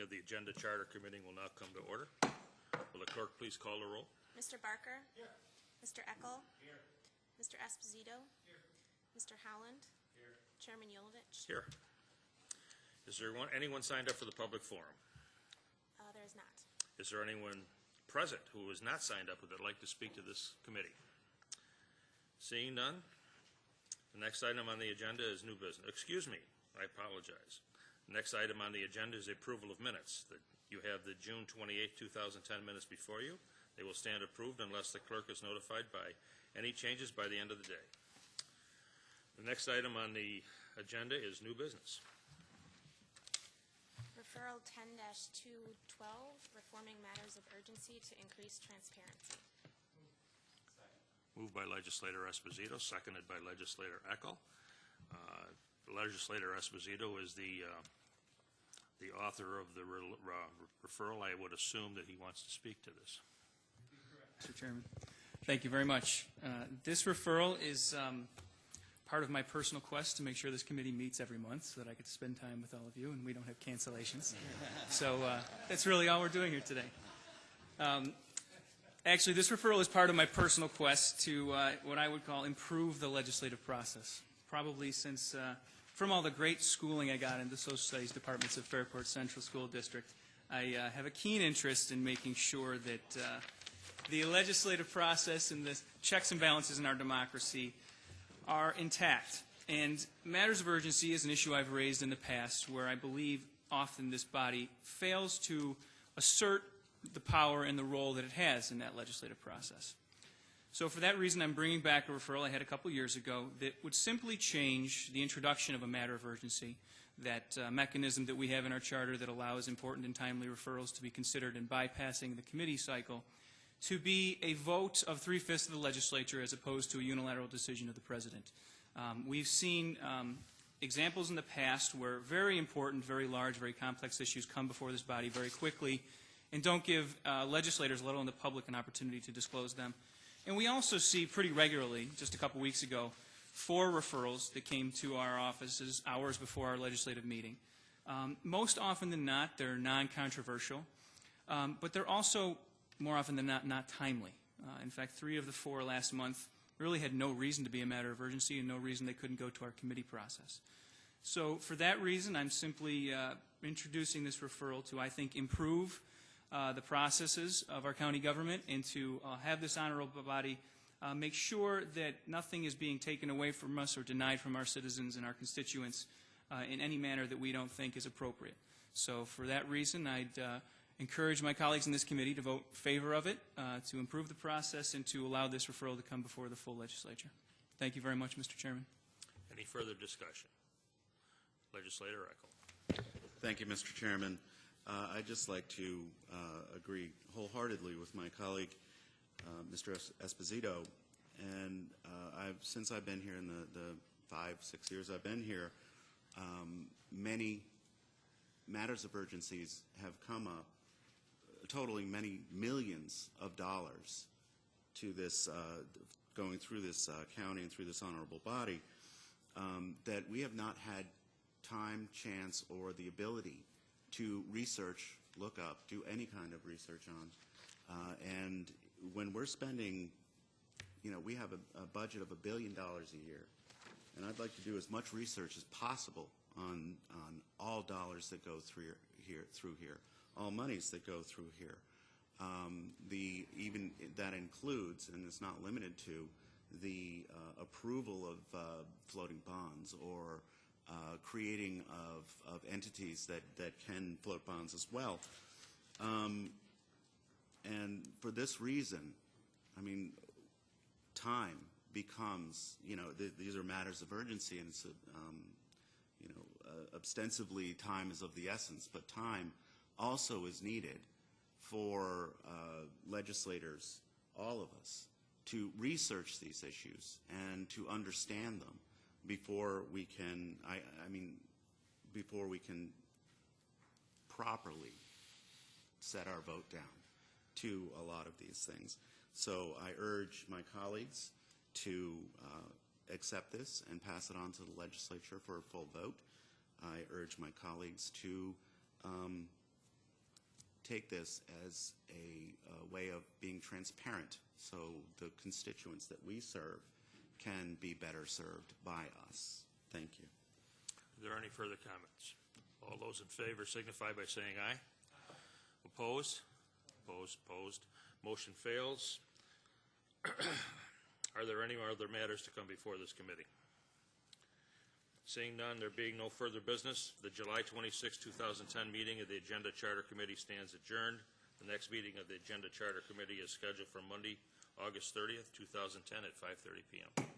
The Agenda Charter Committee will now come to order. Will the clerk please call the roll? Mr. Barker? Here. Mr. Eckel? Here. Mr. Esposito? Here. Mr. Howland? Here. Chairman Yolovich? Here. Is there anyone signed up for the public forum? There is not. Is there anyone present who is not signed up who would like to speak to this committee? Seeing none, the next item on the agenda is new business. Excuse me, I apologize. The next item on the agenda is the approval of minutes. You have the June 28, 2010 minutes before you. They will stand approved unless the clerk is notified by any changes by the end of the day. The next item on the agenda is new business. Referral 10-212, reforming matters of urgency to increase transparency. Moved by Legislator Esposito, seconded by Legislator Eckel. Legislator Esposito is the author of the referral. I would assume that he wants to speak to this. Mr. Chairman, thank you very much. This referral is part of my personal quest to make sure this committee meets every month so that I get to spend time with all of you and we don't have cancellations. So that's really all we're doing here today. Actually, this referral is part of my personal quest to what I would call improve the legislative process. Probably since, from all the great schooling I got in the social studies departments of Fairport Central School District, I have a keen interest in making sure that the legislative process and the checks and balances in our democracy are intact. And matters of urgency is an issue I've raised in the past where I believe often this body fails to assert the power and the role that it has in that legislative process. So for that reason, I'm bringing back a referral I had a couple years ago that would simply change the introduction of a matter of urgency, that mechanism that we have in our charter that allows important and timely referrals to be considered in bypassing the committee cycle, to be a vote of 3/5 of the legislature as opposed to a unilateral decision of the president. We've seen examples in the past where very important, very large, very complex issues come before this body very quickly and don't give legislators, let alone the public, an opportunity to disclose them. And we also see pretty regularly, just a couple weeks ago, 4 referrals that came to our offices hours before our legislative meeting. Most often than not, they're non-controversial, but they're also, more often than not timely. In fact, 3 of the 4 last month really had no reason to be a matter of urgency and no reason they couldn't go to our committee process. So for that reason, I'm simply introducing this referral to, I think, improve the processes of our county government and to have this honorable body make sure that nothing is being taken away from us or denied from our citizens and our constituents in any manner that we don't think is appropriate. So for that reason, I'd encourage my colleagues in this committee to vote in favor of it, to improve the process and to allow this referral to come before the full legislature. Thank you very much, Mr. Chairman. Any further discussion? Legislator Eckel. Thank you, Mr. Chairman. I'd just like to agree wholeheartedly with my colleague, Mr. Esposito. And since I've been here in the 5-6 years I've been here, many matters of urgencies have come up, totaling many millions of dollars to this, going through this county and through this honorable body, that we have not had time, chance, or the ability to research, look up, do any kind of research on. And when we're spending, we have a budget of $1 billion a year. And I'd like to do as much research as possible on all dollars that go through here, all monies that go through here. Even that includes, and it's not limited to, the approval of floating bonds or creating of entities that can float bonds as well. And for this reason, time becomes, these are matters of urgency, and it's, ostensibly time is of the essence, but time also is needed for legislators, all of us, to research these issues and to understand them before we can, before we can properly set our vote down to a lot of these things. So I urge my colleagues to accept this and pass it on to the legislature for a full vote. I urge my colleagues to take this as a way of being transparent so the constituents that we serve can be better served by us. Thank you. Are there any further comments? All those in favor signify by saying aye. Opposed? Opposed, opposed. Motion fails. Are there any other matters to come before this committee? Seeing none, there being no further business, the July 26, 2010 meeting of the Agenda Charter Committee stands adjourned. The next meeting of the Agenda Charter Committee is scheduled for Monday, August 30th, 2010 at 5:30 p.m.